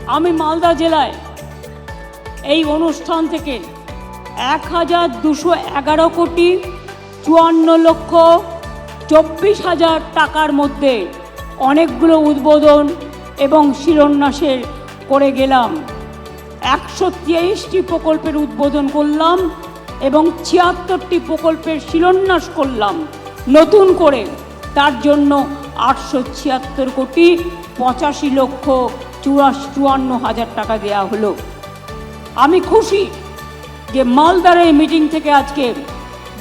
আমি মালদা জেলায় এই অনুষ্ঠান থেকে 1211 কোটি 54,24,000 টাকার মধ্যে অনেকগুলো উদ্বোধন এবং শিলান্যাসের করে গেলাম। 123টি প্রকল্পের উদ্বোধন করলাম এবং 76টি প্রকল্পের শিলান্যাস করলাম নতুন করে। তার জন্য 876 কোটি 85,54,000 টাকা দেওয়া হলো। আমি খুশি যে মালদার এই মিটিং থেকে আজকে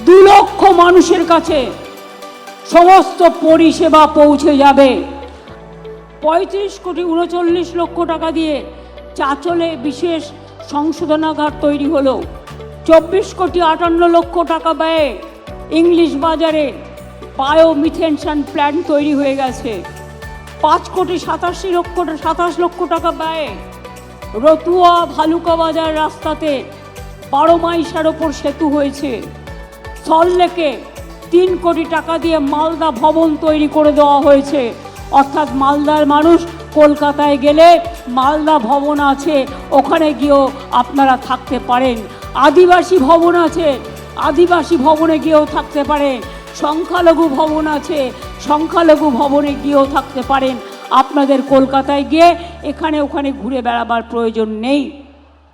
2 লক্ষ মানুষের কাছে সমস্ত পরিষেবা পৌঁছে যাবে। 35 কোটি 39 লক্ষ টাকা দিয়ে চাঁচলে বিশেষ সংশোধনাগার তৈরি হলো। 24 কোটি 58 লক্ষ টাকা ব্যয়ে ইংলিশ বাজারে বায়োমিথেনশন প্ল্যান্ট তৈরি হয়ে গেছে। 5 কোটি 27 লক্ষ টাকা ব্যয়ে রতুয়া ভালুকা বাজার রাস্তাতে 12 মাইসার ওপর সেতু হয়েছে। সল্টলেকে 3 কোটি টাকা দিয়ে মালদা ভবন তৈরি করে দেওয়া হয়েছে। অর্থাৎ মালদার মানুষ কলকাতায় গেলে মালদা ভবন আছে, ওখানে গিয়েও আপনারা থাকতে পারেন। আদিবাসী ভবন আছে, আদিবাসী ভবনে গিয়েও থাকতে পারেন। সংখ্যালঘু ভবন আছে, সংখ্যালঘু ভবনে গিয়েও থাকতে পারেন। আপনাদের কলকাতায় গিয়ে এখানে ওখানে ঘুরে বেড়াবার প্রয়োজন নেই।